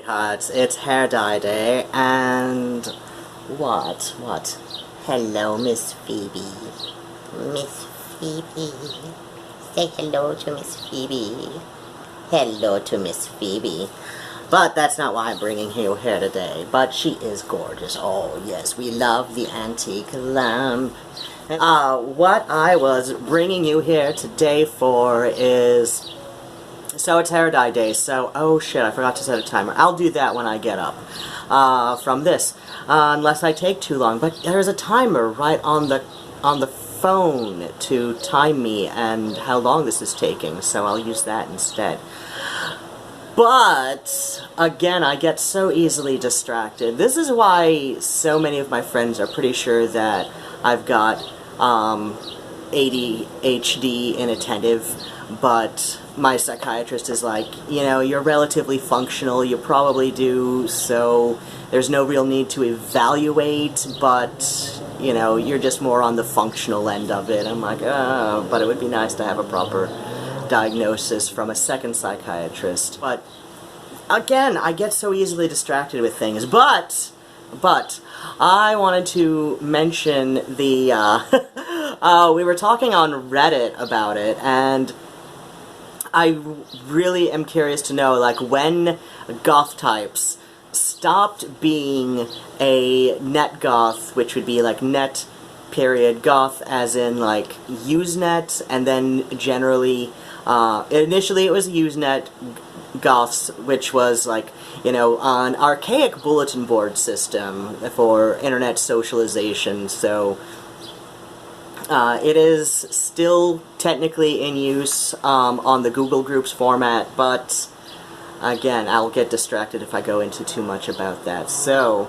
sweethearts, it's hair dye day, and what? Hello, Miss Phoebe. Miss Phoebe. Say hello to Miss Phoebe. Hello to Miss Phoebe. But that's not why I'm bringing you here today, but she is gorgeous. Oh, yes, we love the antique lamp. What I was bringing you here today for is... So it's hair dye day, so... Oh shit, I forgot to set a timer. I'll do that when I get up from this, unless I take too long. But there's a timer right on the phone to time me and how long this is taking, so I'll use that instead. But, again, I get so easily distracted. This is why so many of my friends are pretty sure that I've got ADHD inattentive, but my psychiatrist is like, you know, you're relatively functional, you probably do, so there's no real need to evaluate, but, you know, you're just more on the functional end of it. I'm like, oh, but it would be nice to have a proper diagnosis from a second psychiatrist. But again, I get so easily distracted with things. But I wanted to mention the we were talking on Reddit about it, and I really am curious to know, like, when Goth Types stopped being a Net.Goth, which would be like net period goth, as in like Usenet, and then generally initially it was Usenet goths, which was like, you know, an archaic bulletin board system for internet socialization. So it is still technically in use on the Google Groups format, but again, I'll get distracted if I go into too much about that. So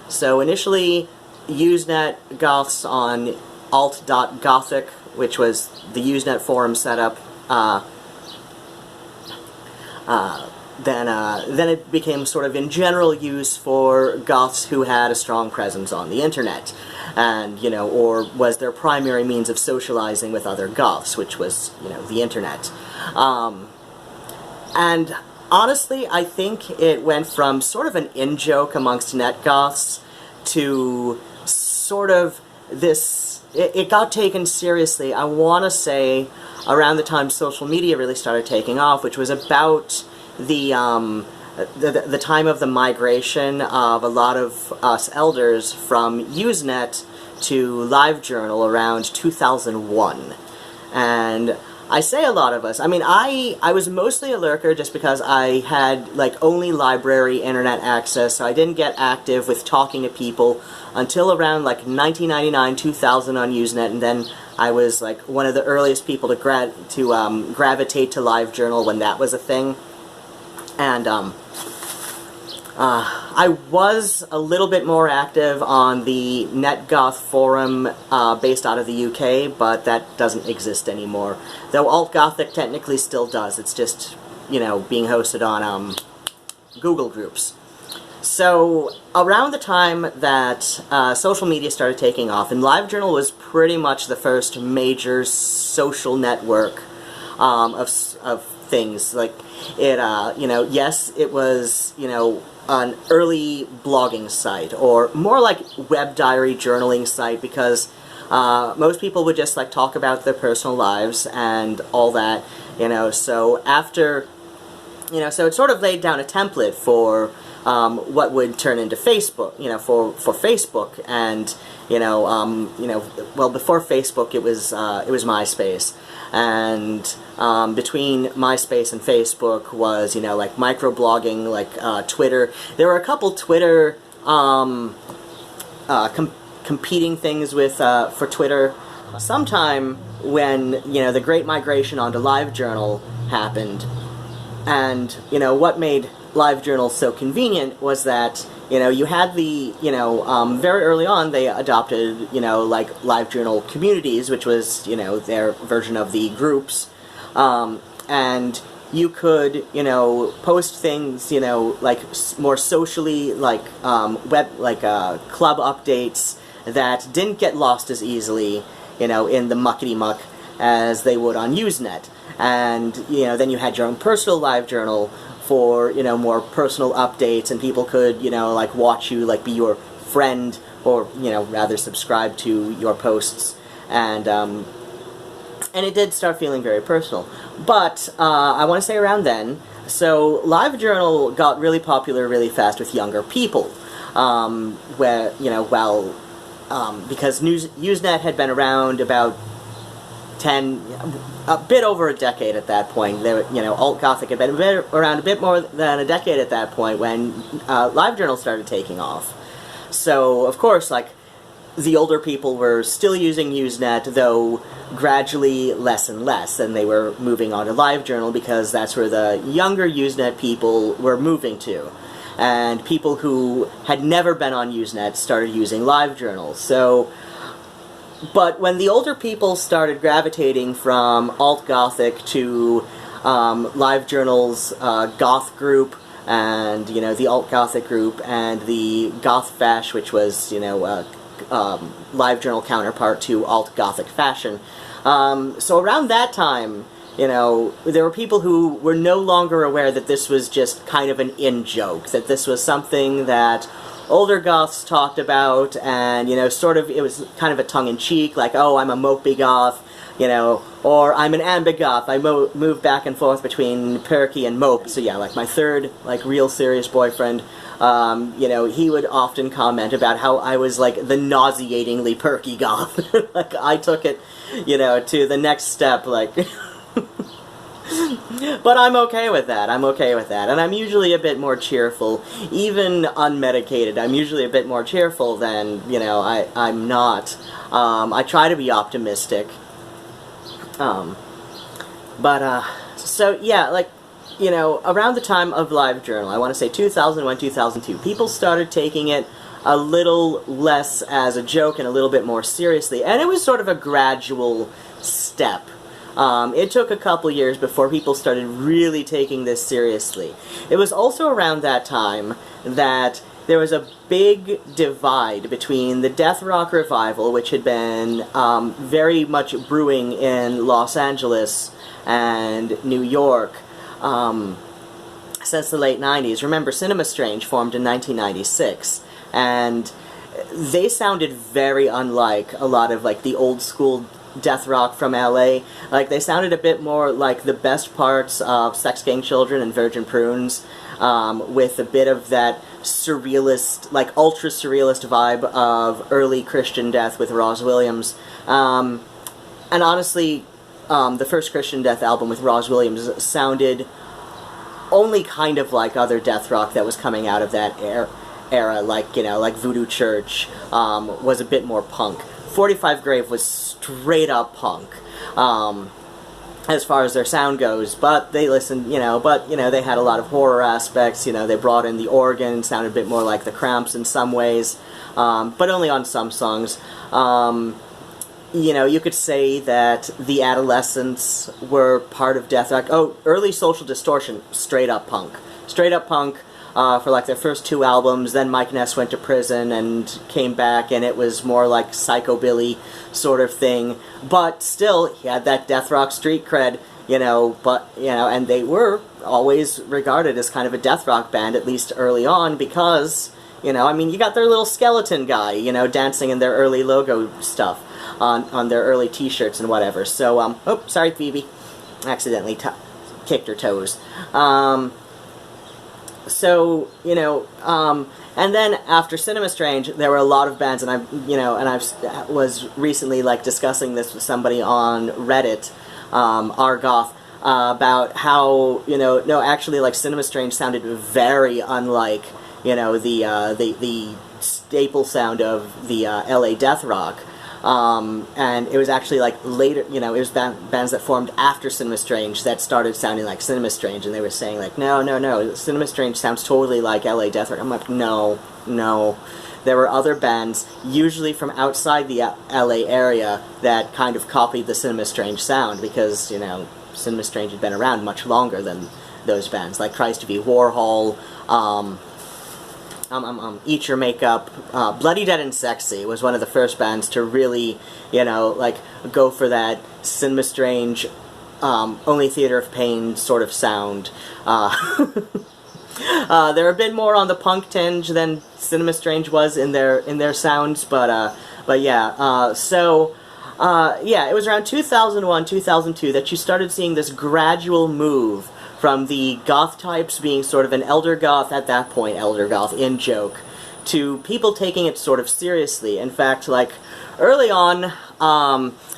so initially Usenet goths on Alt.Gothic, which was the Usenet forum setup. Then it became sort of in general use for goths who had a strong presence on the internet, and, you know, or was their primary means of socializing with other goths, which was, you know, the internet. And honestly, I think it went from sort of an in-joke amongst net goths to sort of this... It got taken seriously, I want to say, around the time social media really started taking off, which was about the time of the migration of a lot of us elders from Usenet to LiveJournal around 2001. And I say a lot of us. I mean, I was mostly a lurker just because I had, like, only library internet access, so I didn't get active with talking to people until around, like, 1999, 2000 on Usenet, and then I was, like, one of the earliest people to gravitate to LiveJournal when that was a thing. And, I was a little bit more active on the Net.Goth forum based out of the UK, but that doesn't exist anymore. Though Alt.Gothic technically still does. It's just, you know, being hosted on Google Groups. So, around the time that social media started taking off, and LiveJournal was pretty much the first major social network of things. Like, it, you know, yes, it was, you know, an early blogging site, or more like web diary journaling site, because most people would just, like, talk about their personal lives and all that, you know. So after, you know, so it sort of laid down a template for what would turn into Facebook, you know, for Facebook. And, you know, well, before Facebook it was MySpace. And between MySpace and Facebook was, you know, like, microblogging, like Twitter. There were a couple Twitter competing things with for Twitter. Sometime when, you know, the Great Migration onto LiveJournal happened, and, you know, what made LiveJournal so convenient was that, you know, you had the, you know, very early on they adopted, you know, like, LiveJournal communities, which was, you know, their version of the groups, and you could, you know, post things, you know, like, more socially, like, club updates that didn't get lost as easily, you know, in the muckety-muck as they would on Usenet. And, you know, then you had your own personal LiveJournal for, you know, more personal updates, and people could, you know, like watch you, like be your friend, or, you know, rather subscribe to your posts, and it did start feeling very personal. But I want to say around then, so LiveJournal got really popular really fast with younger people, where, you know, well, because Usenet had been around about a bit over a decade at that point. There, you know, Alt.Gothic had been around a bit more than a decade at that point when LiveJournal started taking off. So, of course, like, the older people were still using Usenet, though gradually less and less, and they were moving on to LiveJournal because that's where the younger Usenet people were moving to. And people who had never been on Usenet started using LiveJournal. So, but when the older people started gravitating from Alt.Gothic to LiveJournal's Goth group, and, you know, the Alt.Gothic group, and the Goth Fash, which was, you know, LiveJournal counterpart to Alt.Gothic Fashion. So around that time, you know, there were people who were no longer aware that this was just kind of an in-joke, that this was something that older goths talked about, and, you know, sort of, it was kind of a tongue-in-cheek, like, oh, I'm a mopey goth, you know, or I'm an ambigoth, I move back and forth between perky and mope. So yeah, like, my third, like, real serious boyfriend, you know, he would often comment about how I was, like, the nauseatingly perky goth. Like, I took it, you know, to the next step, like... But I'm okay with that, I'm okay with that, and I'm usually a bit more cheerful, even unmedicated. I'm usually a bit more cheerful than, you know, I'm not. I try to be optimistic. So, yeah, like, you know, around the time of LiveJournal, I want to say 2001, 2002, people started taking it a little less as a joke and a little bit more seriously, and it was sort of a gradual step. It took a couple years before people started really taking this seriously. It was also around that time that there was a big divide between the death rock revival, which had been very much brewing in Los Angeles and New York since the late 90s. Remember, Cinema Strange formed in 1996, and they sounded very unlike a lot of, like, the old school death rock from LA. Like, they sounded a bit more like the best parts of Sex Gang Children and Virgin Prunes, with a bit of that surrealist, like, ultra-surrealist vibe of early Christian Death with Roz Williams. And honestly, the first Christian Death album with Roz Williams sounded only kind of like other death rock that was coming out of that era, like, you know, like Voodoo Church was a bit more punk. 45 Grave was straight up punk, as far as their sound goes, but they listened, you know, they had a lot of horror aspects, you know, they brought in the organ, sounded a bit more like the Cramps in some ways, but only on some songs. You know, you could say that the Adolescents were part of death rock. Oh, early Social Distortion, straight up punk. Straight up punk. For like their first two albums, then Mike Ness went to prison and came back, and it was more like psychobilly sort of thing, but still, he had that death rock street cred, you know, but, you know, and they were always regarded as kind of a death rock band, at least early on, because, you know, I mean, you got their little skeleton guy, you know, dancing in their early logo stuff, on their early t-shirts and whatever, so, oh, sorry, Phoebe, accidentally kicked her toes. So, you know, and then after Cinema Strange, there were a lot of bands, and I was recently, like, discussing this with somebody on Reddit, r/Goth, about how, you know, no, actually, like, Cinema Strange sounded very unlike, you know, the staple sound of the LA death rock. And it was actually, like, later, you know, it was bands that formed after Cinema Strange that started sounding like Cinema Strange, and they were saying, like, no, Cinema Strange sounds totally like LA Death Rock. I'm like, no. There were other bands, usually from outside the LA area, that kind of copied the Cinema Strange sound, because, you know, Cinema Strange had been around much longer than those bands, like Christ v. Warhol, Eat Your Makeup. Bloody Dead and Sexy was one of the first bands to really, you know, like, go for that Cinema Strange only Theater of Pain sort of sound. They're a bit more on the punk tinge than Cinema Strange was in their sounds, but yeah. Yeah, it was around 2001, 2002 that you started seeing this gradual move from the Goth Types being sort of an Elder Goth, at that point Elder Goth, in joke, to people taking it sort of seriously. In fact, like, early on, and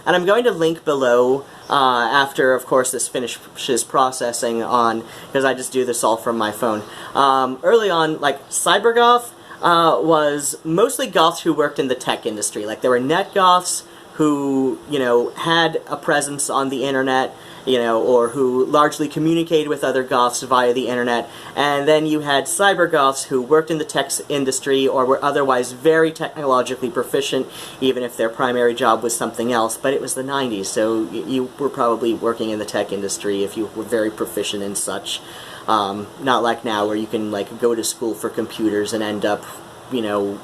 I'm going to link below, after, of course, this finishes processing on, because I just do this all from my phone. Early on, like, Cybergoth was mostly goths who worked in the tech industry. Like, there were Net.Goths who, you know, had a presence on the internet, you know, or who largely communicated with other goths via the internet, and then you had cybergoths who worked in the tech industry or were otherwise very technologically proficient, even if their primary job was something else. But it was the 90s, so you were probably working in the tech industry if you were very proficient in such. Not like now, where you can, like, go to school for computers and end up, you know,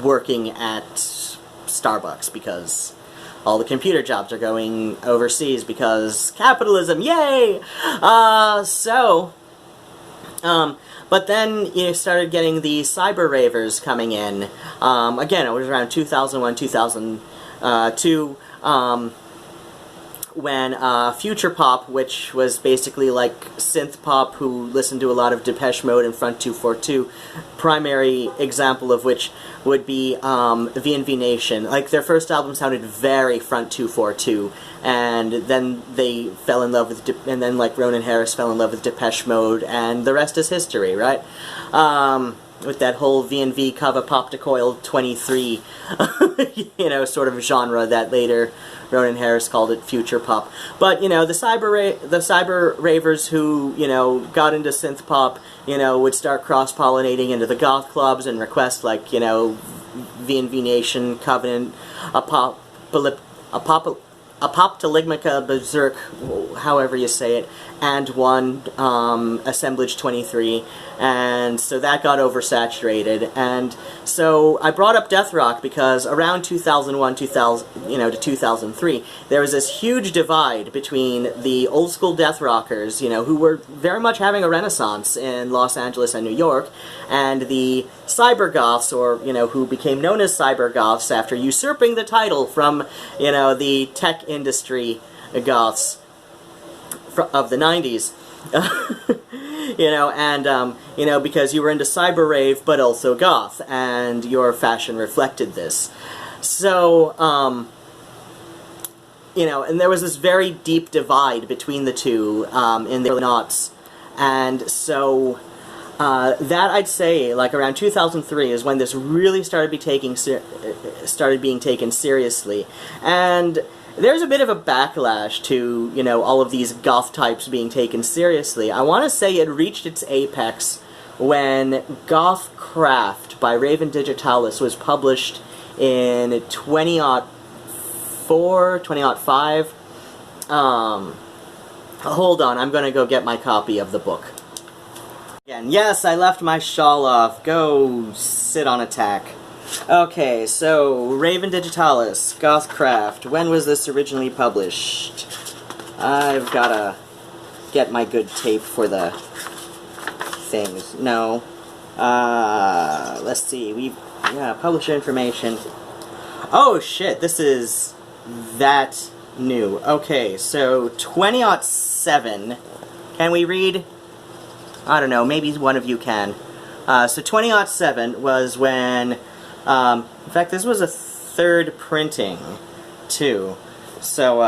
working at Starbucks because all the computer jobs are going overseas because capitalism, yay! But then you started getting the cyber ravers coming in. Again, it was around 2001, 2002, when Future Pop, which was basically like synth pop, who listened to a lot of Depeche Mode and Front 242, primary example of which would be V&V Nation. Like, their first album sounded very Front 242, and then they fell in love with, and then, like, Ronan Harris fell in love with Depeche Mode, and the rest is history, right? With that whole V&V Kava Pop to Coil 23, you know, sort of genre that later Ronan Harris called it future pop. But, you know, the cyber ravers who, you know, got into synth pop, you know, would start cross-pollinating into the goth clubs and request, like, you know, V&V Nation, Covenant, Apoptoligmica, Berserk, however you say it, and one, Assemblage 23, and so that got oversaturated. And so I brought up death rock because around 2001, to 2003, there was this huge divide between the old school death rockers, you know, who were very much having a renaissance in Los Angeles and New York, and the cyber goths, or, you know, who became known as cyber goths after usurping the title from, you know, the tech industry goths of the 90s. You know, and, you know, because you were into cyber rave, but also goth, and your fashion reflected this. So, you know, and there was this very deep divide between the two, in the early aughts, and so, that, I'd say, like, around 2003 is when this really started being taken seriously, and there's a bit of a backlash to, you know, all of these goth types being taken seriously. I want to say it reached its apex when Goth Craft by Raven Digitalis was published in 2004, 2005. Hold on, I'm gonna go get my copy of the book. Again, yes, I left my shawl off. Go sit on a tack. Okay, so, Raven Digitalis, Goth Craft. When was this originally published? I've gotta get my good tape for the things. No. Let's see, publisher information. Oh shit, this is that new. Okay, so, 2007. Can we read? I don't know, maybe one of you can. So 2007 was when, in fact, this was a third printing, too. So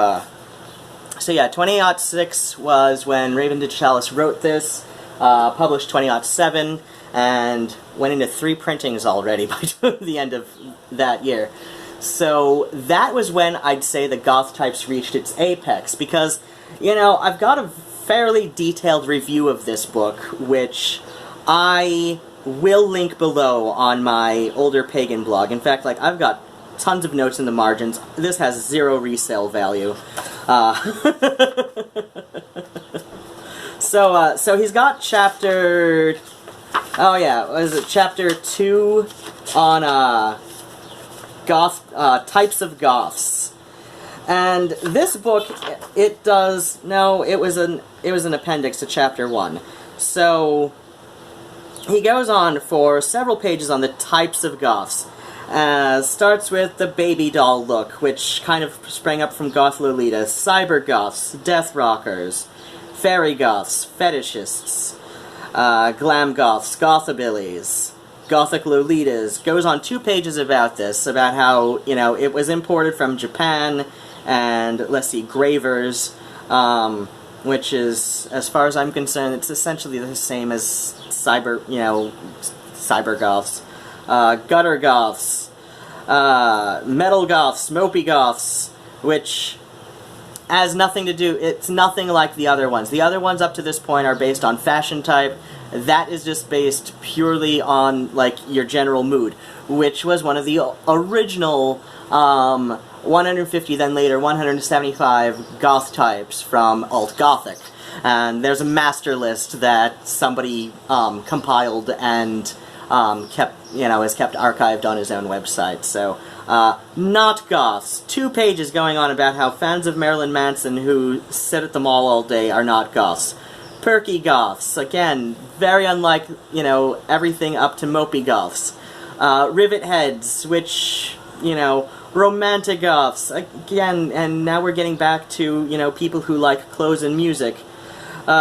yeah, 2006 was when Raven Digitalis wrote this, published 2007, and went into 3 printings already by the end of that year. So that was when I'd say the Goth Types reached its apex, because, you know, I've got a fairly detailed review of this book, which I will link below on my Older Pagan blog. In fact, like, I've got tons of notes in the margins. This has 0 resale value. So he's got chapter... Oh yeah, what is it? Chapter 2 on, Types of Goths. And this book, it does, no, it was an appendix to chapter 1. So, he goes on for several pages on the types of goths. Starts with the baby doll look, which kind of sprang up from Goth Lolita, cyber goths, death rockers, fairy goths, fetishists, glam goths, gothabillies, gothic lolitas. Goes on 2 pages about this, about how, you know, it was imported from Japan, and, let's see, gravers, which is, as far as I'm concerned, it's essentially the same as cyber, you know, cyber goths. Gutter goths, metal goths, mopey goths, which has nothing to do, it's nothing like the other ones. The other ones up to this point are based on fashion type. That is just based purely on, like, your general mood, which was one of the original, 150, then later 175 Goth types from Alt.Gothic. And there's a master list that somebody compiled and kept, you know, is kept archived on his own website. So, not goths. 2 pages going on about how fans of Marilyn Manson who sit at the mall all day are not goths. Perky goths, again, very unlike, you know, everything up to mopey goths. Rivet heads, which, you know, romantic goths, again, and now we're getting back to, you know, people who like clothes and music.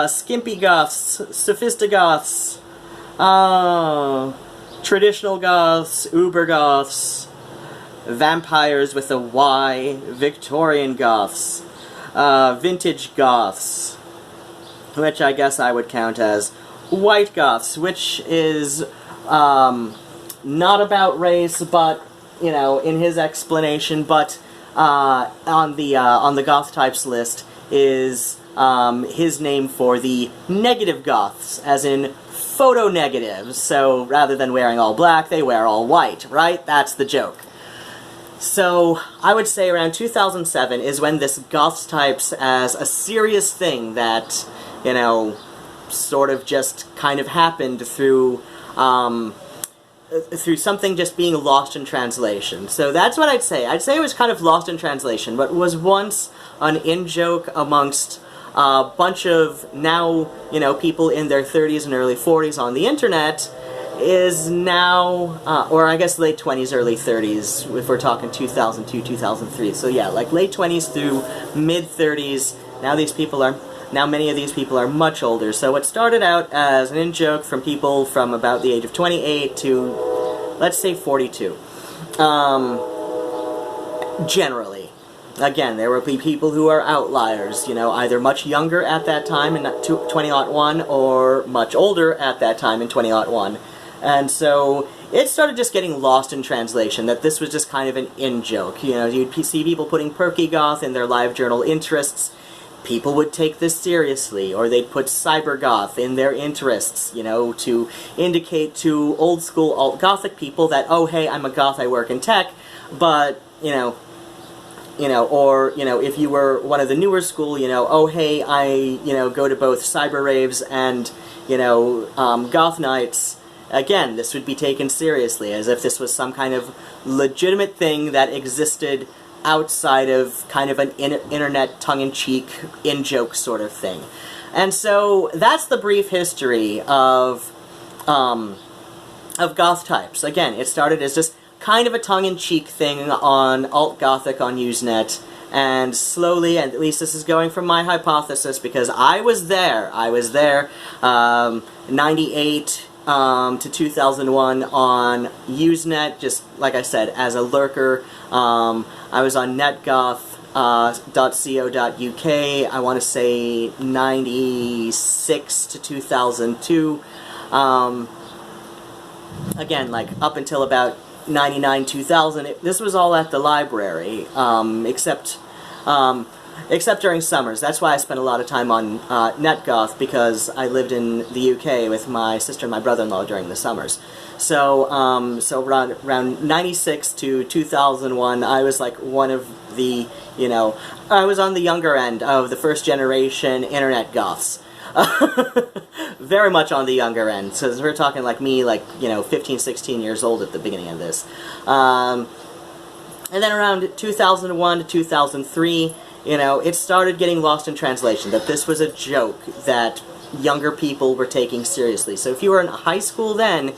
Skimpy goths, sophistigoths, traditional goths, uber goths, vampires with a Y, Victorian goths, vintage goths, which I guess I would count as white goths, which is not about race, but, you know, in his explanation, but on the Goth Types list is his name for the negative goths, as in photo negatives. So rather than wearing all black, they wear all white, right? That's the joke. So I would say around 2007 is when this Goth Types as a serious thing that, you know, sort of just kind of happened through something just being lost in translation. So that's what I'd say. I'd say it was kind of lost in translation, but was once an in-joke amongst a bunch of now, you know, people in their 30s and early 40s on the internet, is now, or I guess late 20s, early 30s, if we're talking 2002, 2003. So yeah, like late 20s through mid-30s, now many of these people are much older. So it started out as an in-joke from people from about the age of 28 to, let's say, 42. Generally. Again, there will be people who are outliers, you know, either much younger at that time in 2001 or much older at that time in 2001. And so it started just getting lost in translation, that this was just kind of an in-joke. You know, you'd see people putting perky goth in their live journal interests. People would take this seriously, or they'd put cybergoth in their interests, you know, to indicate to old-school alt-gothic people that, oh, hey, I'm a goth, I work in tech, but, you know, or, you know, if you were one of the newer school, you know, oh, hey, I, you know, go to both cyber raves and, you know, goth nights. Again, this would be taken seriously, as if this was some kind of legitimate thing that existed outside of kind of an internet tongue-in-cheek, in-joke sort of thing. And so that's the brief history of Goth Types. Again, it started as just kind of a tongue-in-cheek thing on Alt.Gothic on Usenet, and slowly, and at least this is going from my hypothesis, because I was there, 98 to 2001 on Usenet, just like I said, as a lurker. I was on Net.Goth, .co.uk, I want to say 96 to 2002. Again, like, up until about 99, 2000, this was all at the library, except during summers. That's why I spent a lot of time on Net.Goth, because I lived in the UK with my sister and my brother-in-law during the summers. So, so around 96 to 2001, I was like one of the, you know, I was on the younger end of the first generation internet goths. Very much on the younger end, so we're talking like me, like, you know, 15, 16 years old at the beginning of this. And then around 2001 to 2003, you know, it started getting lost in translation, that this was a joke that younger people were taking seriously. So if you were in high school then,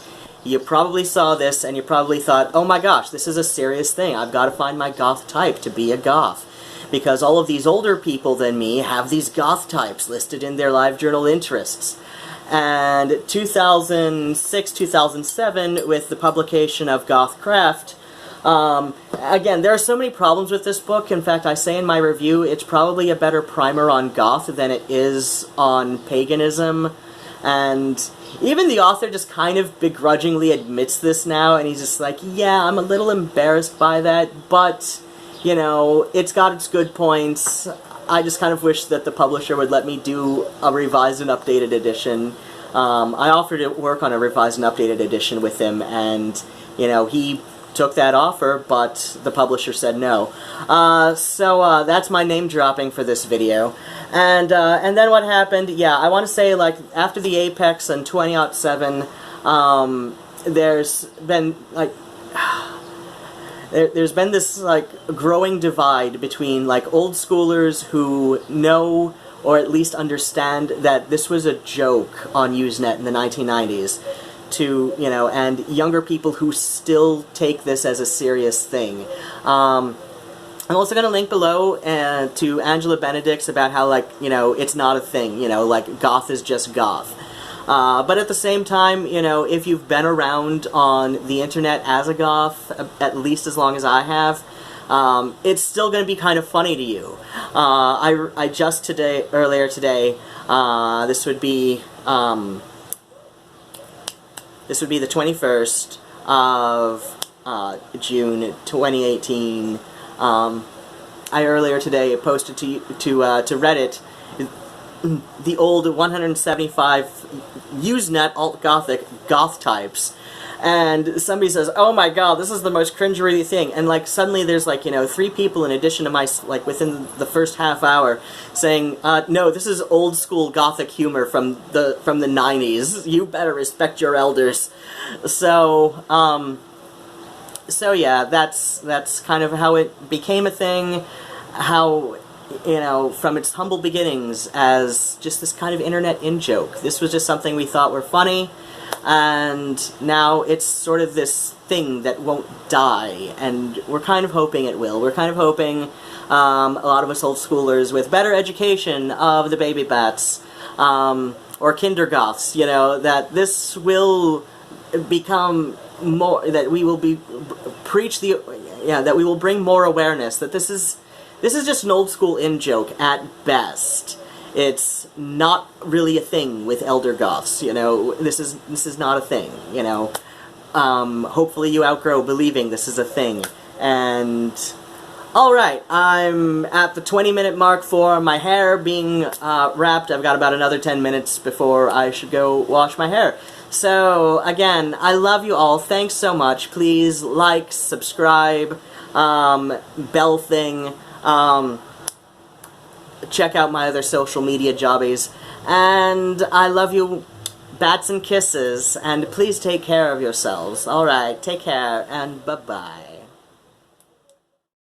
you probably saw this and you probably thought, oh my gosh, this is a serious thing. I've got to find my goth type to be a goth. Because all of these older people than me have these goth types listed in their LiveJournal interests. And 2006, 2007, with the publication of Goth Craft, again, there are so many problems with this book. In fact, I say in my review, it's probably a better primer on goth than it is on paganism. And even the author just kind of begrudgingly admits this now, and he's just like, yeah, I'm a little embarrassed by that, but, you know, it's got its good points. I just kind of wish that the publisher would let me do a revised and updated edition. I offered to work on a revised and updated edition with him, and, you know, he took that offer, but the publisher said no. So that's my name dropping for this video. And then what happened, yeah, I want to say, like, after the Apex and 2007, there's been, like, there's been this, like, growing divide between, like, old schoolers who know or at least understand that this was a joke on Usenet in the 1990s, to, you know, and younger people who still take this as a serious thing. I'm also going to link below to Angela Benedict's about how, like, you know, it's not a thing, you know, like, goth is just goth. But at the same time, you know, if you've been around on the internet as a goth, at least as long as I have, it's still going to be kind of funny to you. I just earlier today, this would be the 21st of June 2018. I earlier today posted to Reddit the old 175 Usenet Alt.Gothic Goth Types, and somebody says, oh my god, this is the most cringeworthy thing, and, like, suddenly there's, like, you know, 3 people in addition to my, like, within the first half hour saying, no, this is old school Gothic humor from the 90s, you better respect your elders. So, so yeah, that's kind of how it became a thing, how, you know, from its humble beginnings as just this kind of internet in-joke. This was just something we thought were funny, and now it's sort of this thing that won't die, and we're kind of hoping it will. We're kind of hoping, a lot of us old schoolers with better education of the baby bats, or kindergoths, you know, that this will become more, that we will be, that we will bring more awareness, that this is just an old school in-joke at best. It's not really a thing with elder goths, you know, this is not a thing, you know. Hopefully you outgrow believing this is a thing. And, alright, I'm at the 20-minute mark for my hair being wrapped. I've got about another 10 minutes before I should go wash my hair. So, again, I love you all. Thanks so much. Please like, subscribe, bell thing. Check out my other social media jobbies, and I love you, bats and kisses, and please take care of yourselves. Alright, take care, and bye-bye.